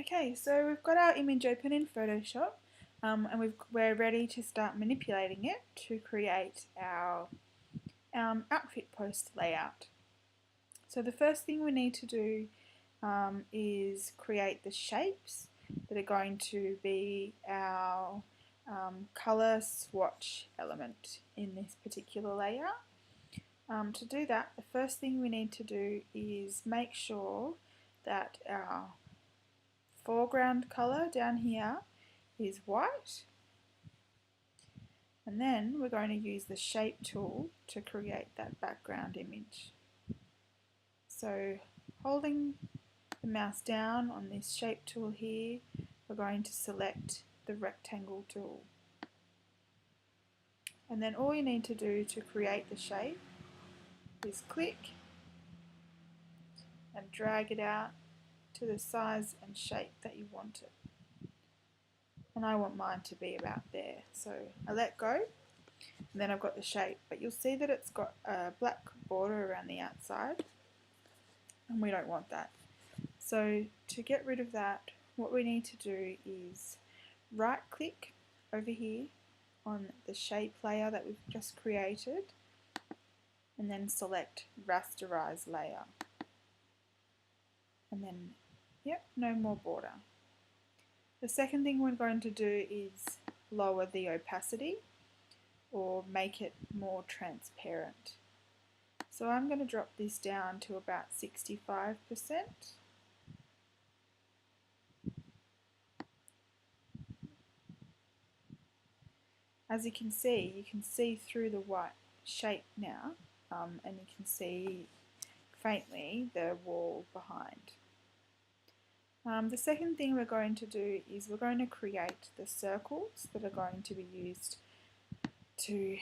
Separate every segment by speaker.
Speaker 1: Okay, so we've got our image open in Photoshop and we're ready to start manipulating it to create our outfit post layout. So the first thing we need to do is create the shapes that are going to be our colour swatch element in this particular layout. To do that, the first thing we need to do is make sure that our foreground colour down here is white, and then we're going to use the shape tool to create that background image. So holding the mouse down on this shape tool here, we're going to select the rectangle tool, and then all you need to do to create the shape is click and drag it out to the size and shape that you want it. And I want mine to be about there, so I let go and then I've got the shape, but you'll see that it's got a black border around the outside and we don't want that. So to get rid of that, what we need to do is right click over here on the shape layer that we've just created and then select rasterize layer, and then no more border. The second thing we're going to do is lower the opacity or make it more transparent. So I'm going to drop this down to about 65%. As you can see through the white shape now, and you can see faintly the wall behind. The second thing we're going to do is we're going to create the circles that are going to be used to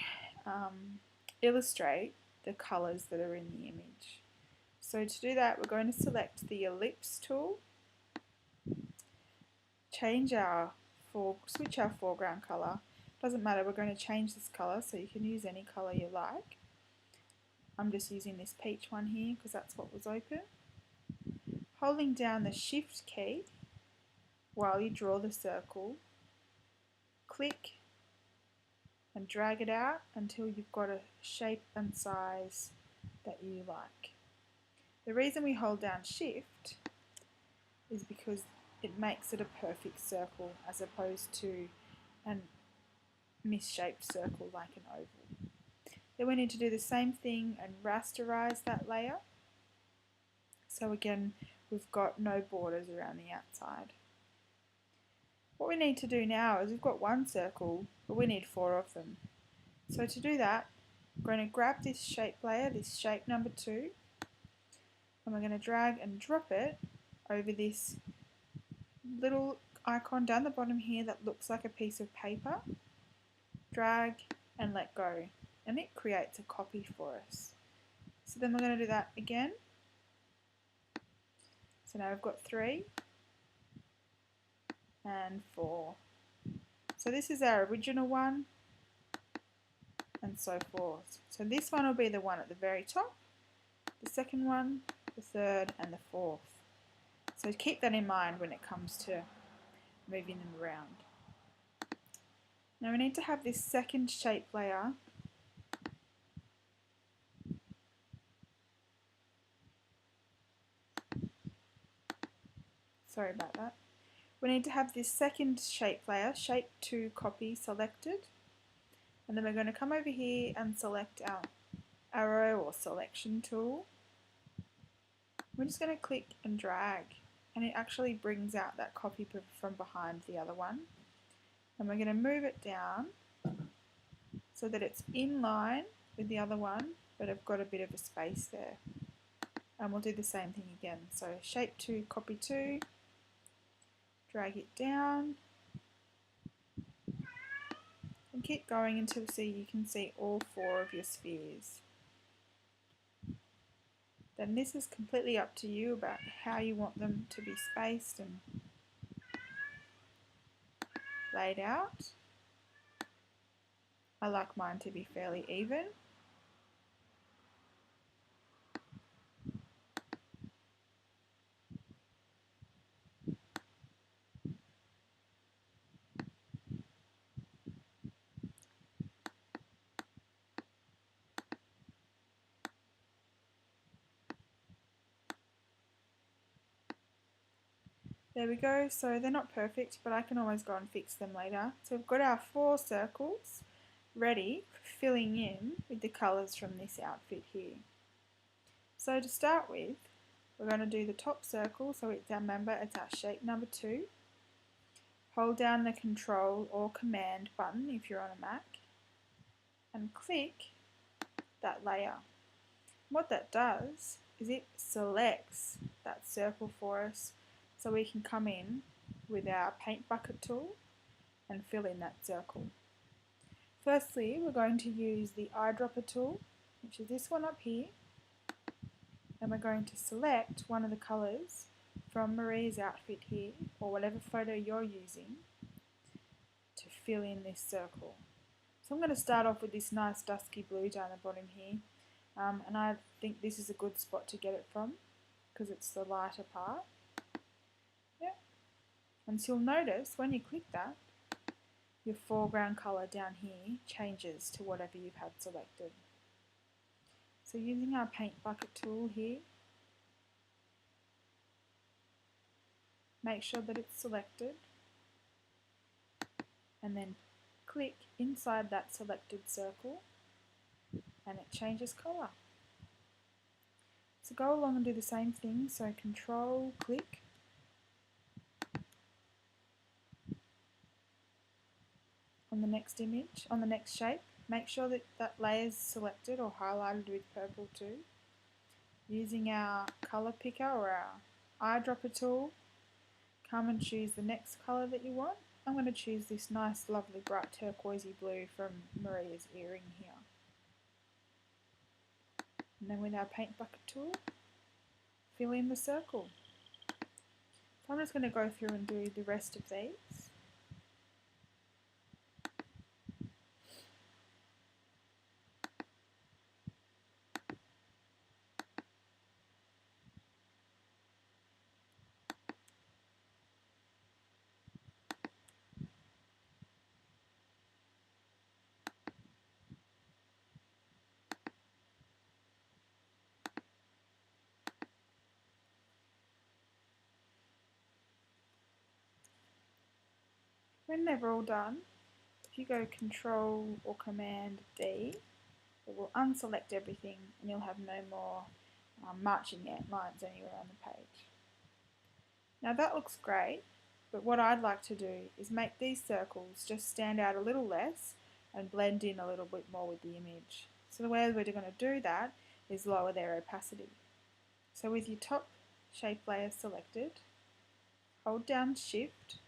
Speaker 1: illustrate the colours that are in the image. So to do that, we're going to select the ellipse tool, switch our foreground colour. Doesn't matter, we're going to change this colour, so you can use any colour you like. I'm just using this peach one here because that's what was open. Holding down the shift key while you draw the circle, click and drag it out until you've got a shape and size that you like. The reason we hold down shift is because it makes it a perfect circle as opposed to a misshaped circle like an oval. Then we need to do the same thing and rasterize that layer. So again, we've got no borders around the outside. What we need to do now is we've got one circle, but we need 4 of them. So to do that, we're going to grab this shape layer, this shape number 2, and we're going to drag and drop it over this little icon down the bottom here that looks like a piece of paper. Drag and let go, and it creates a copy for us. So then we're going to do that again. So now we've got 3 and 4. So this is our original one, and so forth. So this one will be the one at the very top, the second one, the third, and the fourth. So keep that in mind when it comes to moving them around. Now we need to have this second shape layer sorry about that. We need to have this second shape layer, shape 2 copy, selected, and then we're going to come over here and select our arrow or selection tool. We're just going to click and drag, and it actually brings out that copy from behind the other one, and we're going to move it down so that it's in line with the other one, but I've got a bit of a space there. And we'll do the same thing again. So shape 2 copy 2, drag it down and keep going until you can see all 4 of your spheres. Then this is completely up to you about how you want them to be spaced and laid out. I like mine to be fairly even. There we go. So they're not perfect, but I can always go and fix them later. So we've got our 4 circles ready for filling in with the colours from this outfit here. So to start with, we're going to do the top circle. So it's our shape number 2. Hold down the Control or Command button if you're on a Mac and click that layer. What that does is it selects that circle for us so we can come in with our paint bucket tool and fill in that circle. Firstly, we're going to use the eyedropper tool, which is this one up here, and we're going to select one of the colours from Maria's outfit here, or whatever photo you're using, to fill in this circle. So I'm going to start off with this nice dusky blue down the bottom here, and I think this is a good spot to get it from because it's the lighter part. Yep. And so you'll notice when you click that, your foreground colour down here changes to whatever you've had selected. So using our paint bucket tool here, make sure that it's selected and then click inside that selected circle and it changes colour. So go along and do the same thing, so Control, click, on the next image, on the next shape, make sure that that layer is selected or highlighted with purple too. Using our colour picker or our eyedropper tool, come and choose the next colour that you want. I'm going to choose this nice lovely bright turquoisey blue from Maria's earring here. And then with our paint bucket tool, fill in the circle. So I'm just going to go through and do the rest of these. When they're all done, if you go Control or Command D, it will unselect everything and you'll have no more marching ant lines anywhere on the page. Now that looks great, but what I'd like to do is make these circles just stand out a little less and blend in a little bit more with the image. So the way we're going to do that is lower their opacity. So with your top shape layer selected, hold down Shift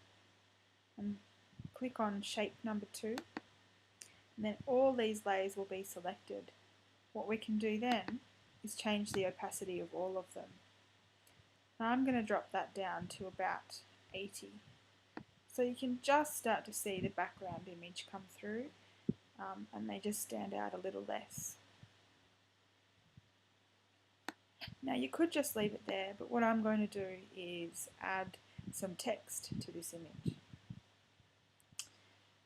Speaker 1: and click on shape number 2, and then all these layers will be selected. What we can do then is change the opacity of all of them. Now I'm going to drop that down to about 80. So you can just start to see the background image come through and they just stand out a little less. Now you could just leave it there, but what I'm going to do is add some text to this image.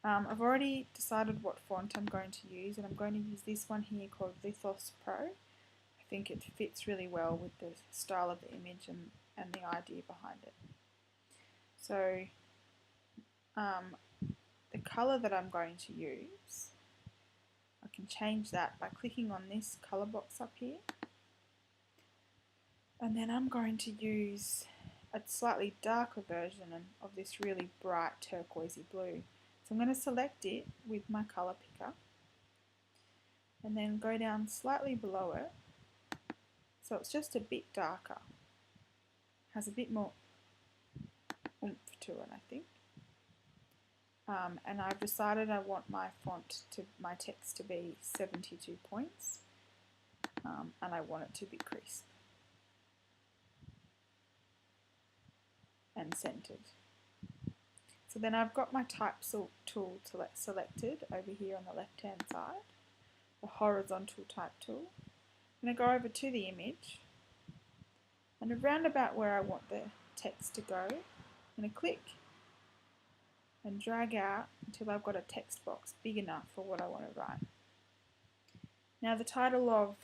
Speaker 1: I've already decided what font I'm going to use, and I'm going to use this one here called Lithos Pro. I think it fits really well with the style of the image and the idea behind it. So the colour that I'm going to use, I can change that by clicking on this colour box up here. And then I'm going to use a slightly darker version of this really bright turquoisey blue. So I'm going to select it with my colour picker and then go down slightly below it so it's just a bit darker. Has a bit more oomph to it, I think. And I've decided I want my text to be 72 points and I want it to be crisp and centered. So then I've got my type tool selected over here on the left hand side, the horizontal type tool. I'm going to go over to the image and around about where I want the text to go, I'm going to click and drag out until I've got a text box big enough for what I want to write. Now the title of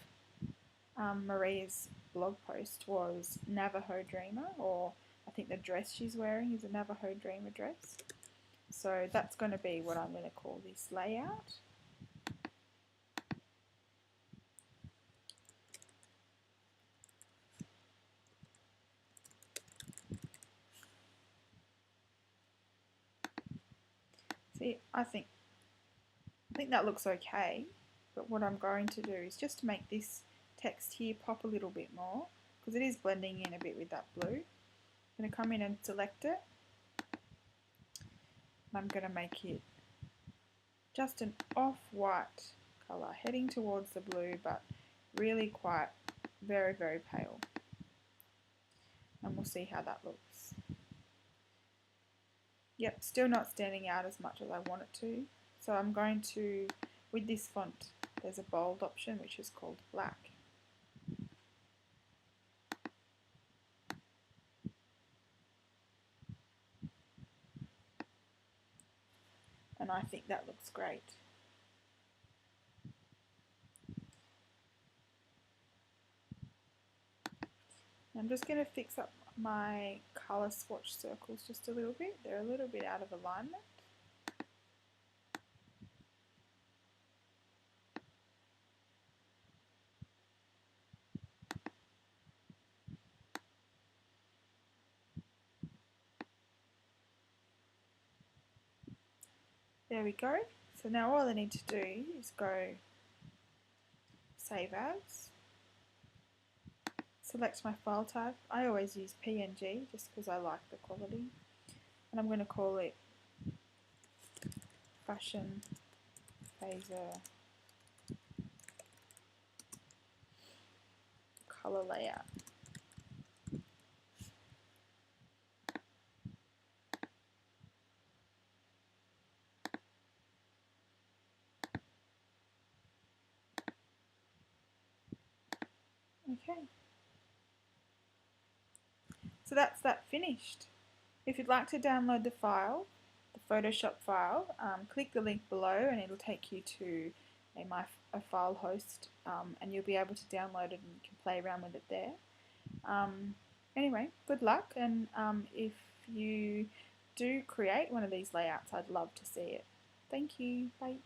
Speaker 1: Maria's blog post was Navajo Dreamer, or I think the dress she's wearing is a Navajo Dreamer dress. So that's going to be what I'm going to call this layout. See, I think that looks okay, but what I'm going to do is just to make this text here pop a little bit more, because it is blending in a bit with that blue. I'm going to come in and select it, and I'm going to make it just an off-white colour, heading towards the blue, but really quite very, very pale. And we'll see how that looks. Yep, still not standing out as much as I want it to. So I'm going to, with this font, there's a bold option which is called black. And I think that looks great. I'm just going to fix up my colour swatch circles just a little bit. They're a little bit out of alignment. There we go. So now all I need to do is go Save As, select my file type. I always use PNG just because I like the quality. And I'm going to call it Fashion Phaser Color Layout. Okay. So that's that finished. If you'd like to download the file, the Photoshop file, click the link below and it'll take you to a file host, and you'll be able to download it and you can play around with it there. Anyway, good luck, and if you do create one of these layouts, I'd love to see it. Thank you. Bye.